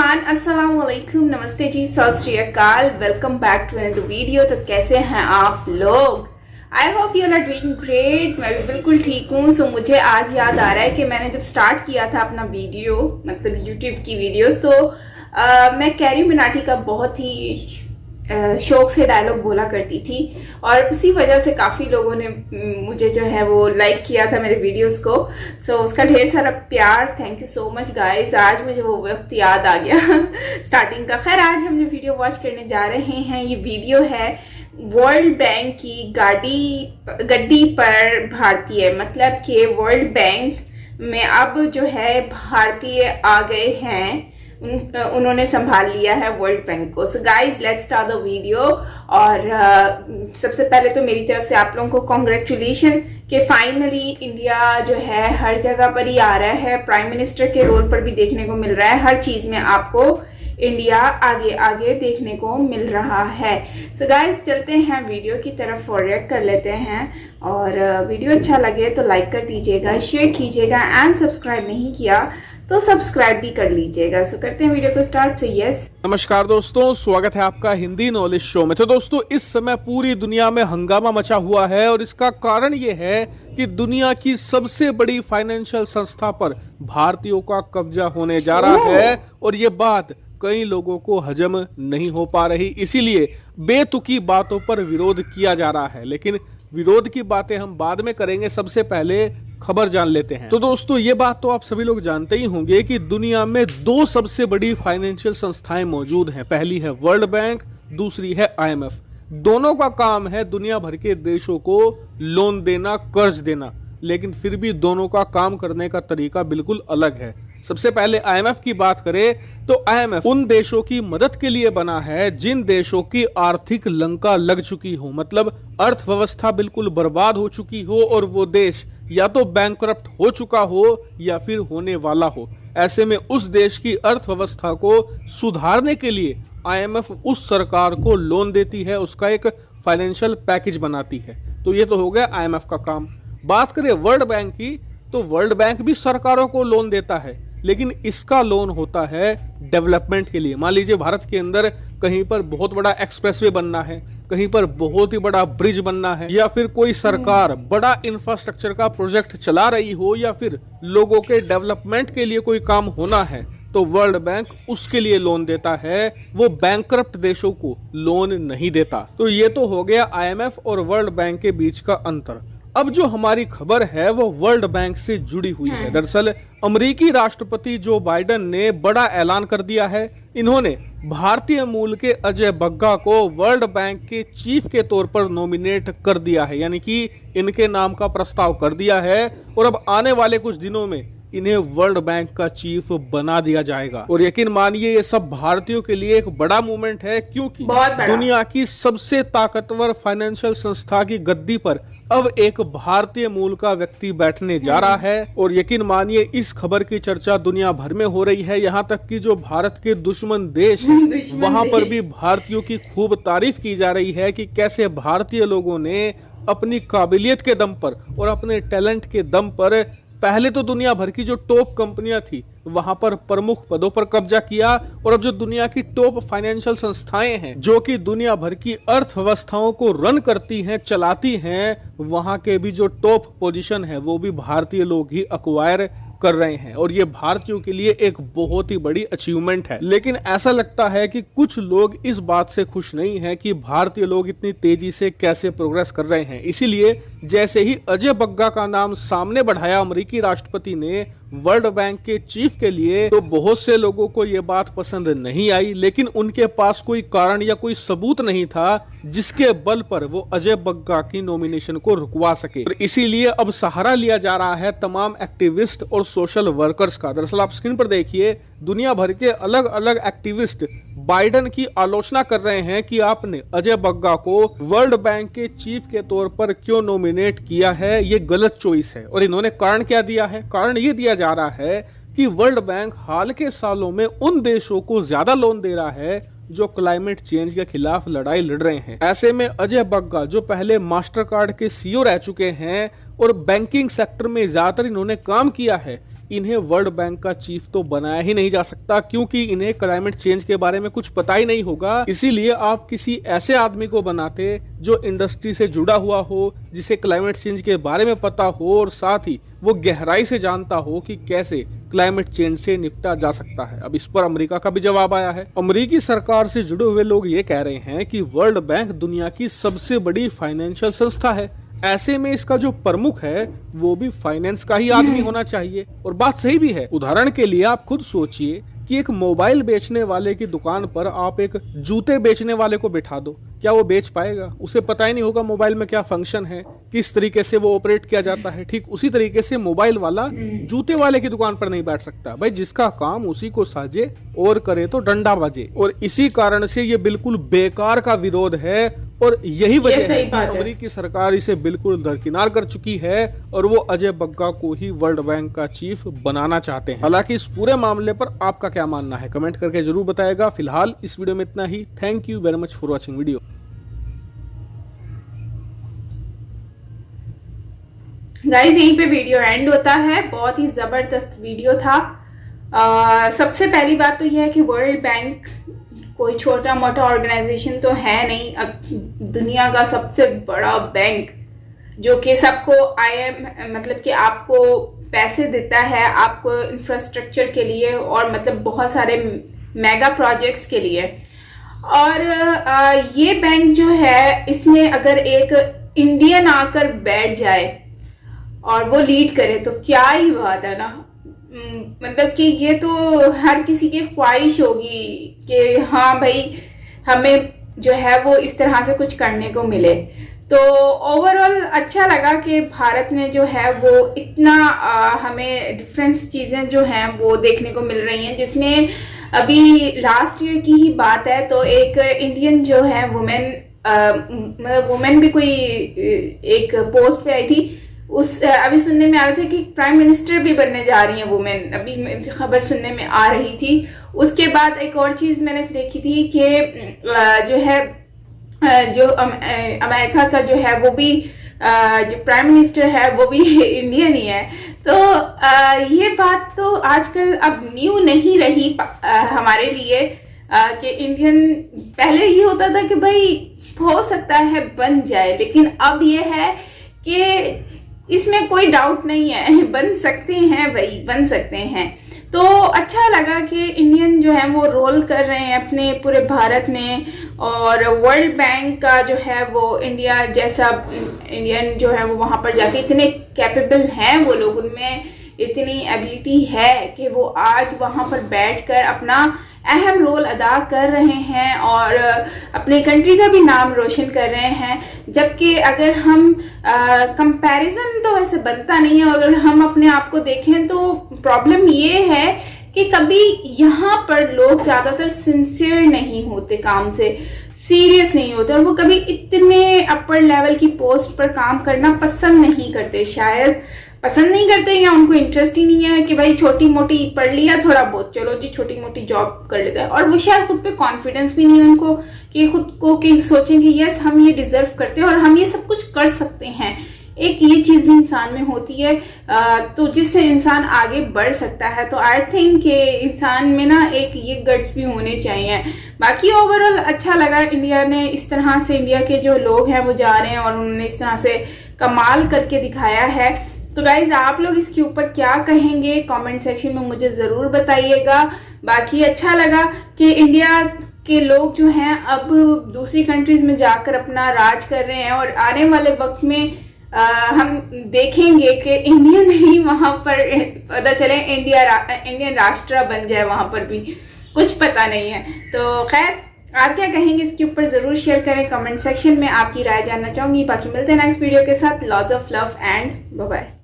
Everyone, अस्सलाम वालेकुम, नमस्ते जी, Sat Shri Akal. Welcome back to another video. तो कैसे हैं आप लोग? I hope you are doing great. मैं भी बिल्कुल ठीक हूँ। सो मुझे आज याद आ रहा है कि मैंने जब स्टार्ट किया था अपना वीडियो, मतलब यूट्यूब की वीडियोस, तो मैं कैरी मिनाटी का बहुत ही शौक से डायलॉग बोला करती थी और उसी वजह से काफ़ी लोगों ने मुझे जो है वो लाइक किया था मेरे वीडियोस को। सो उसका ढेर सारा प्यार, thank you so much guys. आज मुझे वो वक्त याद आ गया स्टार्टिंग का। खैर, आज हम जो वीडियो वॉच करने जा रहे हैं, ये वीडियो है वर्ल्ड बैंक की गड्डी पर भारतीय, मतलब कि वर्ल्ड बैंक में अब जो है भारतीय आ गए हैं, उन्होंने संभाल लिया है वर्ल्ड बैंक को। So guys, let's start the video. और सबसे पहले तो मेरी तरफ से आप लोगों को कॉन्ग्रेचुलेशन कि फाइनली इंडिया जो है हर जगह पर ही आ रहा है, प्राइम मिनिस्टर के रोल पर भी देखने को मिल रहा है, हर चीज में आपको इंडिया आगे आगे देखने को मिल रहा है। सो गाइज, चलते हैं वीडियो की तरफ, फॉरवर्ड कर लेते हैं। और वीडियो अच्छा लगे तो लाइक कर दीजिएगा, शेयर कीजिएगा, एंड सब्सक्राइब नहीं किया तो सब्सक्राइब भी कर लीजिएगा। सो करते हैं वीडियो को स्टार्ट। सो यस, नमस्कार दोस्तों, स्वागत है आपका हिंदी नॉलेज शो में। तो दोस्तों, इस समय पूरी दुनिया में हंगामा मचा हुआ है और इसका कारण ये है कि दुनिया की सबसे बड़ी फाइनेंशियल संस्था पर भारतीयों का कब्जा होने जा रहा है और ये बात कई लोगों को हजम नहीं हो पा रही, इसीलिए बेतुकी बातों पर विरोध किया जा रहा है। लेकिन विरोध की बातें हम बाद में करेंगे, सबसे पहले खबर जान लेते हैं। तो दोस्तों, ये बात तो आप सभी लोग जानते ही होंगे कि दुनिया में दो सबसे बड़ी फाइनेंशियल संस्थाएं मौजूद हैं। पहली है वर्ल्ड बैंक, दूसरी है IMF। दोनों का काम है दुनिया भर के देशों को लोन देना, कर्ज देना, लेकिन फिर भी दोनों का काम करने का तरीका बिल्कुल अलग है। सबसे पहले IMF की बात करें तो IMF उन देशों की मदद के लिए बना है जिन देशों की आर्थिक लंका लग चुकी हो, मतलब अर्थव्यवस्था बिल्कुल बर्बाद हो चुकी हो और वो देश या तो बैंकरप्ट हो चुका हो या फिर होने वाला हो। ऐसे में उस देश की अर्थव्यवस्था को सुधारने के लिए IMF उस सरकार को लोन देती है, उसका एक फाइनेंशियल पैकेज बनाती है। तो ये तो हो गया IMF का काम। बात करें वर्ल्ड बैंक की, तो वर्ल्ड बैंक भी सरकारों को लोन देता है, लेकिन इसका लोन होता है डेवलपमेंट के लिए। मान लीजिए भारत के अंदर कहीं पर बहुत बड़ा एक्सप्रेसवे बनना है, कहीं पर बहुत ही बड़ा ब्रिज बनना है, या फिर कोई सरकार बड़ा इंफ्रास्ट्रक्चर का प्रोजेक्ट चला रही हो, या फिर लोगों के डेवलपमेंट के लिए कोई काम होना है, तो वर्ल्ड बैंक उसके लिए लोन देता है, वो बैंकरप्ट देशों को लोन नहीं देता। तो ये तो हो गया IMF और वर्ल्ड बैंक के बीच का अंतर। अब जो हमारी खबर है वो वर्ल्ड बैंक से जुड़ी हुई है। दरअसल अमेरिकी राष्ट्रपति जो बाइडेन ने बड़ा ऐलान कर दिया है। इन्होंने भारतीय मूल के अजय बग्गा को वर्ल्ड बैंक के चीफ के तौर पर नॉमिनेट कर दिया है, यानी कि इनके नाम का प्रस्ताव कर दिया है और अब आने वाले कुछ दिनों में इन्हें वर्ल्ड बैंक का चीफ बना दिया जाएगा। और यकीन मानिए, ये सब भारतीयों के लिए एक बड़ा मूवमेंट है, क्योंकि दुनिया की सबसे ताकतवर फाइनेंशियल संस्था की गद्दी पर अब एक भारतीय मूल का व्यक्ति बैठने जा रहा है। और यकीन मानिए, इस खबर की चर्चा दुनिया भर में हो रही है, यहाँ तक कि जो भारत के दुश्मन देश हैं वहां पर भी भारतीयों की खूब तारीफ की जा रही है कि कैसे भारतीय लोगों ने अपनी काबिलियत के दम पर और अपने टैलेंट के दम पर पहले तो दुनिया भर की जो टॉप कंपनियां थी वहां पर प्रमुख पदों पर कब्जा किया, और अब जो दुनिया की टॉप फाइनेंशियल संस्थाएं हैं जो कि दुनिया भर की अर्थव्यवस्थाओं को रन करती हैं, चलाती हैं, वहां के भी जो टॉप पोजीशन है वो भी भारतीय लोग ही अक्वायर कर रहे हैं। और ये भारतीयों के लिए एक बहुत ही बड़ी अचीवमेंट है। लेकिन ऐसा लगता है कि कुछ लोग इस बात से खुश नहीं है कि भारतीय लोग इतनी तेजी से कैसे प्रोग्रेस कर रहे हैं। इसीलिए जैसे ही अजय बग्गा का नाम सामने बढ़ाया अमेरिकी राष्ट्रपति ने वर्ल्ड बैंक के चीफ के लिए, तो बहुत से लोगों को ये बात पसंद नहीं आई, लेकिन उनके पास कोई कारण या कोई सबूत नहीं था जिसके बल पर वो अजय बग्गा की नॉमिनेशन को रुकवा सके। और इसीलिए अब सहारा लिया जा रहा है तमाम एक्टिविस्ट और सोशल वर्कर्स का। दरअसल आप स्क्रीन पर देखिए, दुनिया भर के अलग अलग एक्टिविस्ट बाइडेन की आलोचना कर रहे हैं कि आपने अजय बग्गा को वर्ल्ड बैंक के चीफ के तौर पर क्यों नॉमिनेट किया है, ये गलत चॉइस है। और इन्होंने कारण क्या दिया है? कारण ये दिया जा रहा है कि वर्ल्ड बैंक हाल के सालों में उन देशों को ज्यादा लोन दे रहा है जो क्लाइमेट चेंज के खिलाफ लड़ाई लड़ रहे हैं। ऐसे में अजय बग्गा जो पहले मास्टर कार्ड के CEO रह चुके हैं और बैंकिंग सेक्टर में ज्यादातर इन्होंने काम किया है, इन्हें वर्ल्ड बैंक का चीफ तो बनाया ही नहीं जा सकता, क्योंकि इन्हें क्लाइमेट चेंज के बारे में कुछ पता ही नहीं होगा। इसीलिए आप किसी ऐसे आदमी को बनाते जो इंडस्ट्री से जुड़ा हुआ हो, जिसे क्लाइमेट चेंज के बारे में पता हो और साथ ही वो गहराई से जानता हो कि कैसे क्लाइमेट चेंज से निपटा जा सकता है। अब इस पर अमेरिका का भी जवाब आया है। अमेरिकी सरकार से जुड़े हुए लोग ये कह रहे हैं कि वर्ल्ड बैंक दुनिया की सबसे बड़ी फाइनेंशियल संस्था है, ऐसे में इसका जो प्रमुख है वो भी फाइनेंस का ही आदमी होना चाहिए। और बात सही भी है। उदाहरण के लिए आप खुद सोचिए कि एक मोबाइल बेचने वाले की दुकान पर आप एक जूते बेचने वाले को बिठा दो, क्या वो बेच पाएगा? उसे पता ही नहीं होगा मोबाइल में क्या फंक्शन है, किस तरीके से वो ऑपरेट किया जाता है। ठीक उसी तरीके से मोबाइल वाला जूते वाले की दुकान पर नहीं बैठ सकता। भाई जिसका काम उसी को साजे और करे तो डंडा बजे। और इसी कारण से ये बिल्कुल बेकार का विरोध है और यही वजह है कि अमेरिकी सरकार इसे बिल्कुल दरकिनार कर चुकी है और वो अजय बग्गा को ही वर्ल्ड बैंक का चीफ बनाना चाहते हैं। हालांकि इस पूरे मामले पर आपका क्या मानना है कमेंट करके जरूर बताएगा। फिलहाल इस वीडियो में इतना ही। Thank you very much for watching video. Guys यहीं पे वीडियो एंड होता है। बहुत ही जबरदस्त वीडियो था। सबसे पहली बात तो यह है कि वर्ल्ड बैंक कोई छोटा मोटा ऑर्गेनाइजेशन तो है नहीं, दुनिया का सबसे बड़ा बैंक जो कि सबको मतलब कि आपको पैसे देता है आपको इंफ्रास्ट्रक्चर के लिए और मतलब बहुत सारे मेगा प्रोजेक्ट्स के लिए। और ये बैंक जो है इसमें अगर एक इंडियन आकर बैठ जाए और वो लीड करे तो क्या ही बात है ना। मतलब कि ये तो हर किसी की ख्वाहिश होगी कि हाँ भाई हमें जो है वो इस तरह से कुछ करने को मिले। तो ओवरऑल अच्छा लगा कि भारत में जो है वो इतना हमें डिफरेंस चीज़ें जो हैं वो देखने को मिल रही हैं, जिसमें अभी लास्ट ईयर की ही बात है तो एक इंडियन जो है वुमेन मतलब वुमेन भी कोई एक पोस्ट पे आई थी। उस अभी सुनने में आ रहे थे कि प्राइम मिनिस्टर भी बनने जा रही हैं वुमेन, अभी खबर सुनने में आ रही थी। उसके बाद एक और चीज मैंने देखी थी कि जो है जो अमेरिका का जो है वो भी जो प्राइम मिनिस्टर है वो भी इंडियन ही है। तो ये बात तो आजकल अब न्यू नहीं रही हमारे लिए कि इंडियन, पहले ये होता था कि भाई हो सकता है बन जाए, लेकिन अब ये है कि इसमें कोई डाउट नहीं है, बन सकते हैं भाई, बन सकते हैं। तो अच्छा लगा कि इंडियन जो है वो रोल कर रहे हैं अपने पूरे भारत में, और वर्ल्ड बैंक का जो है वो इंडिया जैसा इंडियन जो है वो वहां पर जाके इतने कैपेबल हैं वो लोग, उनमें इतनी एबिलिटी है कि वो आज वहां पर बैठकर अपना अहम रोल अदा कर रहे हैं और अपने कंट्री का भी नाम रोशन कर रहे हैं। जबकि अगर हम कंपैरिजन तो वैसे बनता नहीं है, अगर हम अपने आप को देखें तो प्रॉब्लम ये है कि कभी यहाँ पर लोग ज्यादातर सिंसियर नहीं होते, काम से सीरियस नहीं होते, और वो कभी इतने अपर लेवल की पोस्ट पर काम करना पसंद नहीं करते। शायद पसंद नहीं करते या उनको इंटरेस्ट ही नहीं है कि भाई छोटी मोटी पढ़ लिया थोड़ा बहुत, चलो जी छोटी मोटी जॉब कर लेता है। और वो शायद खुद पे कॉन्फिडेंस भी नहीं है उनको कि खुद को कि सोचें कि यस हम ये डिजर्व करते हैं और हम ये सब कुछ कर सकते हैं। एक ये चीज भी इंसान में होती है तो जिससे इंसान आगे बढ़ सकता है। तो आई थिंक कि इंसान में ना एक ये गट्स भी होने चाहिए। बाकी ओवरऑल अच्छा लगा, इंडिया ने इस तरह से, इंडिया के जो लोग हैं वो जा रहे हैं और उन्होंने इस तरह से कमाल करके दिखाया है। तो गाइज आप लोग इसके ऊपर क्या कहेंगे कमेंट सेक्शन में मुझे जरूर बताइएगा। बाकी अच्छा लगा कि इंडिया के लोग जो हैं अब दूसरी कंट्रीज में जाकर अपना राज कर रहे हैं, और आने वाले वक्त में हम देखेंगे कि इंडियन ही वहां पर पता चले इंडियन राष्ट्र बन जाए, वहां पर भी कुछ पता नहीं है। तो खैर आप क्या कहेंगे इसके ऊपर जरूर शेयर करें कमेंट सेक्शन में, आपकी राय जानना चाहूंगी। बाकी मिलते हैं नेक्स्ट वीडियो के साथ। Lots of love and bye bye.